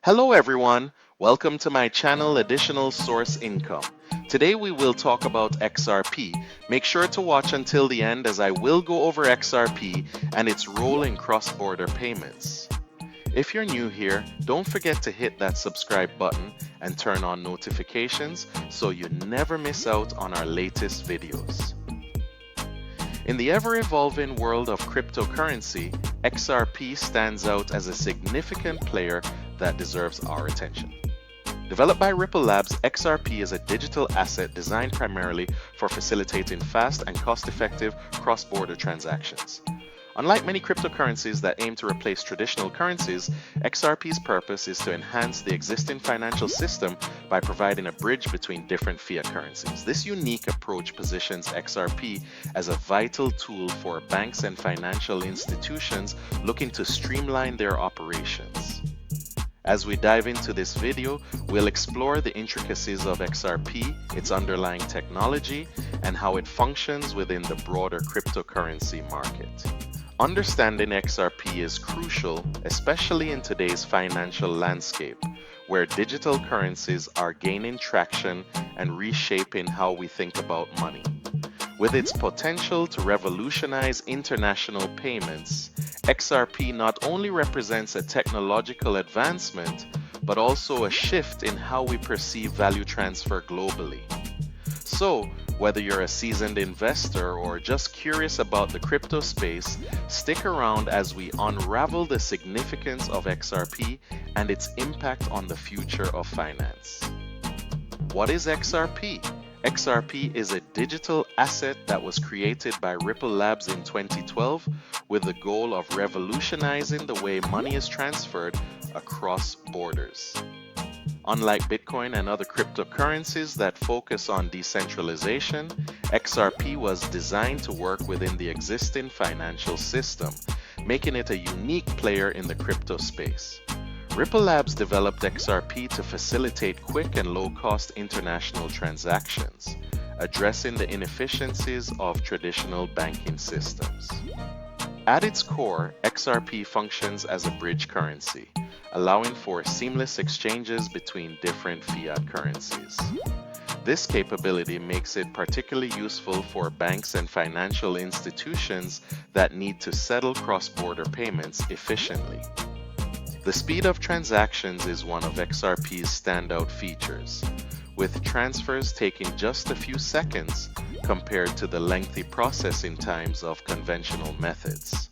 Hello everyone, welcome to my channel Additional Source Income. Today we will talk about XRP. Make sure to watch until the end as I will go over XRP and its role in cross-border payments. If you're new here, don't forget to hit that subscribe button and turn on notifications so you never miss out on our latest videos. In the ever-evolving world of cryptocurrency, XRP stands out as a significant player that deserves our attention. Developed by Ripple Labs, XRP is a digital asset designed primarily for facilitating fast and cost-effective cross-border transactions. Unlike many cryptocurrencies that aim to replace traditional currencies, XRP's purpose is to enhance the existing financial system by providing a bridge between different fiat currencies. This unique approach positions XRP as a vital tool for banks and financial institutions looking to streamline their operations. As we dive into this video, we'll explore the intricacies of XRP, its underlying technology, and how it functions within the broader cryptocurrency market. Understanding XRP is crucial, especially in today's financial landscape, where digital currencies are gaining traction and reshaping how we think about money. With its potential to revolutionize international payments, XRP not only represents a technological advancement, but also a shift in how we perceive value transfer globally. So, whether you're a seasoned investor or just curious about the crypto space, stick around as we unravel the significance of XRP and its impact on the future of finance. What is XRP? XRP is a digital asset that was created by Ripple Labs in 2012 with the goal of revolutionizing the way money is transferred across borders. Unlike Bitcoin and other cryptocurrencies that focus on decentralization, XRP was designed to work within the existing financial system, making it a unique player in the crypto space. Ripple Labs developed XRP to facilitate quick and low-cost international transactions, addressing the inefficiencies of traditional banking systems. At its core, XRP functions as a bridge currency, allowing for seamless exchanges between different fiat currencies. This capability makes it particularly useful for banks and financial institutions that need to settle cross-border payments efficiently. The speed of transactions is one of XRP's standout features, with transfers taking just a few seconds compared to the lengthy processing times of conventional methods.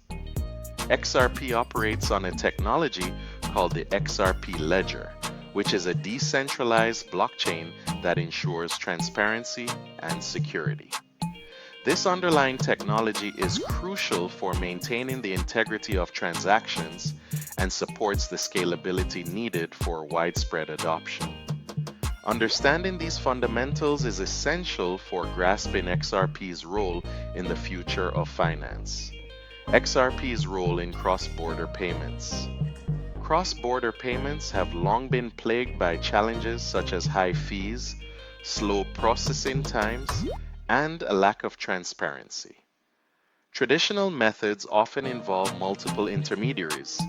XRP operates on a technology called the XRP ledger, which is a decentralized blockchain that ensures transparency and security. This underlying technology is crucial for maintaining the integrity of transactions and supports the scalability needed for widespread adoption. Understanding these fundamentals is essential for grasping XRP's role in the future of finance. XRP's role in cross-border payments. Cross-border payments have long been plagued by challenges such as high fees, slow processing times, and a lack of transparency. Traditional methods often involve multiple intermediaries,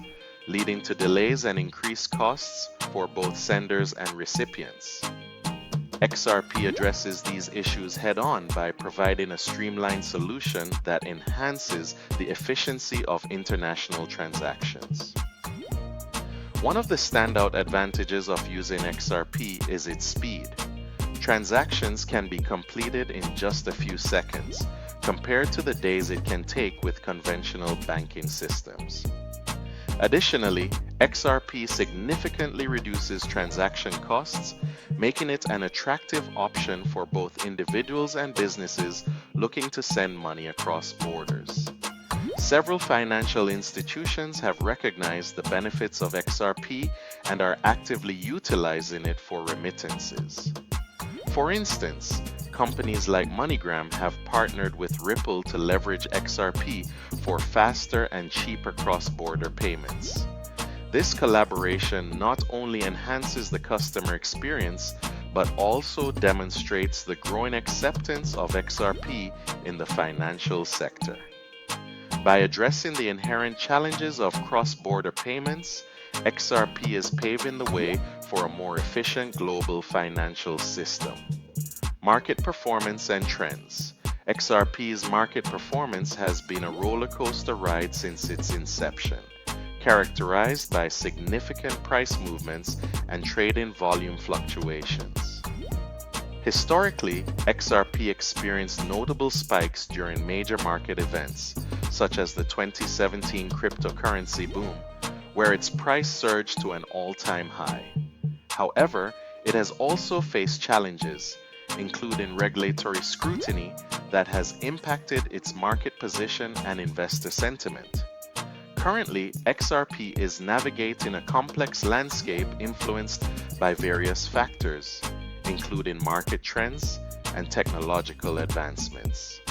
leading to delays and increased costs for both senders and recipients. XRP addresses these issues head-on by providing a streamlined solution that enhances the efficiency of international transactions. One of the standout advantages of using XRP is its speed. Transactions can be completed in just a few seconds, compared to the days it can take with conventional banking systems. Additionally, XRP significantly reduces transaction costs, making it an attractive option for both individuals and businesses looking to send money across borders. Several financial institutions have recognized the benefits of XRP and are actively utilizing it for remittances. For instance, companies like MoneyGram have partnered with Ripple to leverage XRP for faster and cheaper cross-border payments. This collaboration not only enhances the customer experience, but also demonstrates the growing acceptance of XRP in the financial sector. By addressing the inherent challenges of cross-border payments, XRP is paving the way for a more efficient global financial system. Market performance and trends. XRP's market performance has been a roller coaster ride since its inception, characterized by significant price movements and trading volume fluctuations. Historically, XRP experienced notable spikes during major market events, such as the 2017 cryptocurrency boom, where its price surged to an all-time high. However, it has also faced challenges, including regulatory scrutiny that has impacted its market position and investor sentiment. Currently, XRP is navigating a complex landscape influenced by various factors, including market trends and technological advancements.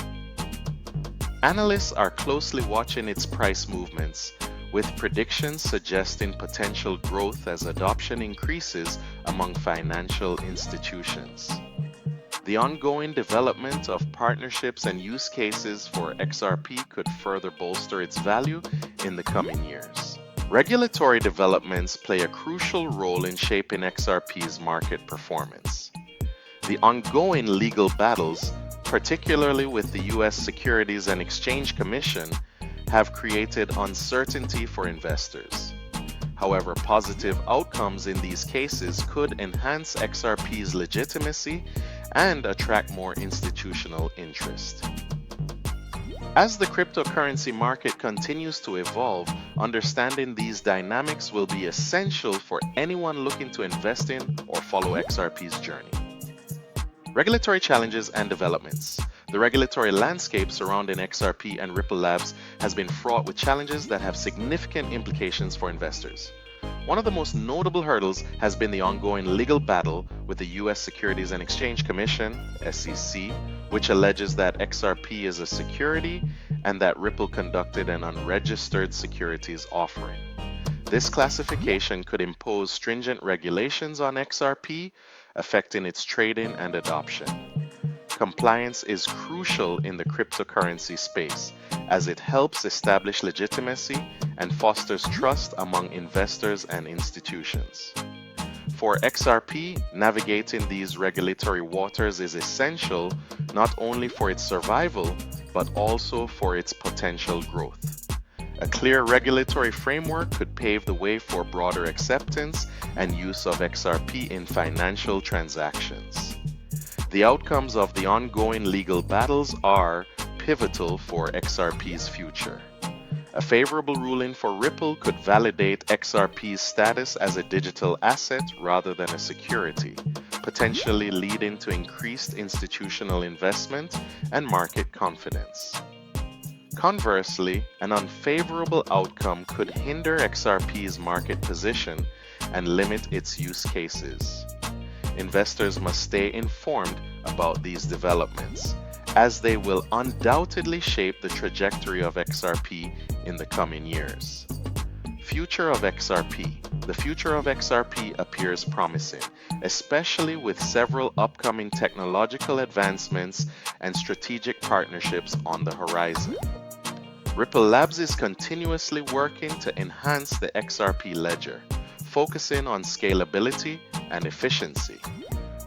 Analysts are closely watching its price movements, with predictions suggesting potential growth as adoption increases among financial institutions. The ongoing development of partnerships and use cases for XRP could further bolster its value in the coming years. Regulatory developments play a crucial role in shaping XRP's market performance. The ongoing legal battles, particularly with the U.S. Securities and Exchange Commission, have created uncertainty for investors. However, positive outcomes in these cases could enhance XRP's legitimacy and attract more institutional interest. As the cryptocurrency market continues to evolve, understanding these dynamics will be essential for anyone looking to invest in or follow XRP's journey. Regulatory challenges and developments. The regulatory landscape surrounding XRP and Ripple Labs has been fraught with challenges that have significant implications for investors. One of the most notable hurdles has been the ongoing legal battle with the U.S. Securities and Exchange Commission, SEC, which alleges that XRP is a security and that Ripple conducted an unregistered securities offering. This classification could impose stringent regulations on XRP, affecting its trading and adoption. Compliance is crucial in the cryptocurrency space, as it helps establish legitimacy and fosters trust among investors and institutions. For XRP, navigating these regulatory waters is essential not only for its survival, but also for its potential growth. A clear regulatory framework could pave the way for broader acceptance and use of XRP in financial transactions. The outcomes of the ongoing legal battles are pivotal for XRP's future. A favorable ruling for Ripple could validate XRP's status as a digital asset rather than a security, potentially leading to increased institutional investment and market confidence. Conversely, an unfavorable outcome could hinder XRP's market position and limit its use cases. Investors must stay informed about these developments, as they will undoubtedly shape the trajectory of XRP in the coming years. Future of XRP. The future of XRP appears promising, especially with several upcoming technological advancements and strategic partnerships on the horizon. Ripple Labs is continuously working to enhance the XRP ledger, focusing on scalability and efficiency,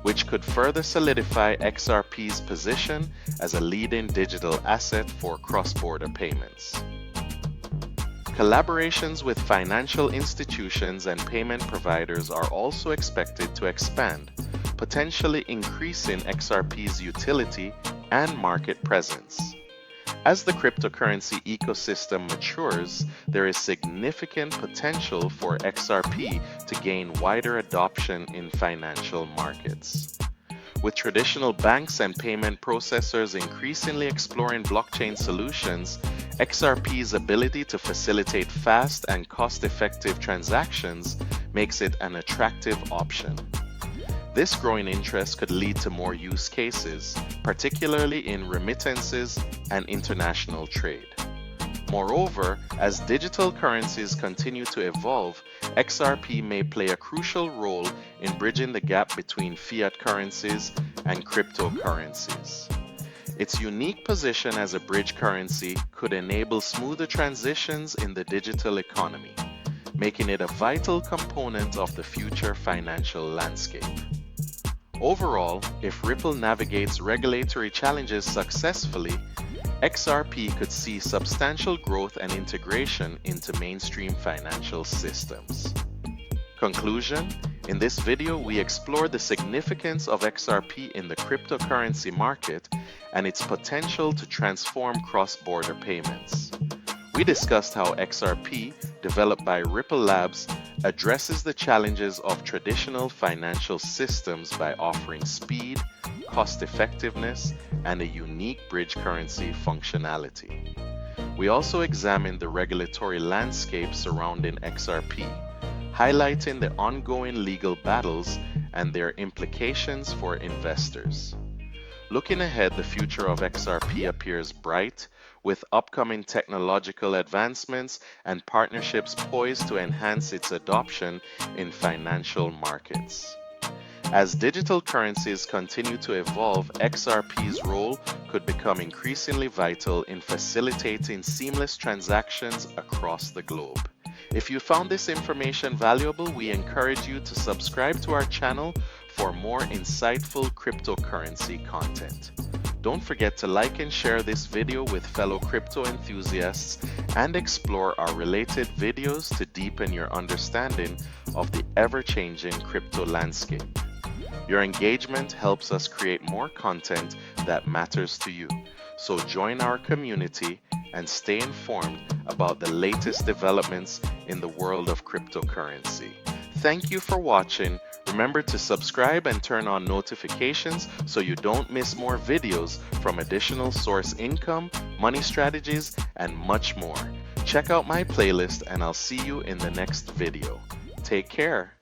which could further solidify XRP's position as a leading digital asset for cross-border payments. Collaborations with financial institutions and payment providers are also expected to expand, potentially increasing XRP's utility and market presence. As the cryptocurrency ecosystem matures, there is significant potential for XRP to gain wider adoption in financial markets. With traditional banks and payment processors increasingly exploring blockchain solutions, XRP's ability to facilitate fast and cost-effective transactions makes it an attractive option. This growing interest could lead to more use cases, particularly in remittances and international trade. Moreover, as digital currencies continue to evolve, XRP may play a crucial role in bridging the gap between fiat currencies and cryptocurrencies. Its unique position as a bridge currency could enable smoother transitions in the digital economy. making it a vital component of the future financial landscape. Overall, if Ripple navigates regulatory challenges successfully, XRP could see substantial growth and integration into mainstream financial systems. Conclusion: in this video, we explore the significance of XRP in the cryptocurrency market and its potential to transform cross-border payments. We discussed how XRP, developed by Ripple Labs, addresses the challenges of traditional financial systems by offering speed, cost-effectiveness, and a unique bridge currency functionality. We also examined the regulatory landscape surrounding XRP, highlighting the ongoing legal battles and their implications for investors. Looking ahead, the future of XRP appears bright, with upcoming technological advancements and partnerships poised to enhance its adoption in financial markets. As digital currencies continue to evolve, XRP's role could become increasingly vital in facilitating seamless transactions across the globe. If you found this information valuable, we encourage you to subscribe to our channel for more insightful cryptocurrency content. Don't forget to like and share this video with fellow crypto enthusiasts and explore our related videos to deepen your understanding of the ever-changing crypto landscape. Your engagement helps us create more content that matters to you, so join our community and stay informed about the latest developments in the world of cryptocurrency. Thank you for watching. Remember to subscribe and turn on notifications so you don't miss more videos from additional source income, money strategies, and much more. Check out my playlist and I'll see you in the next video. Take care.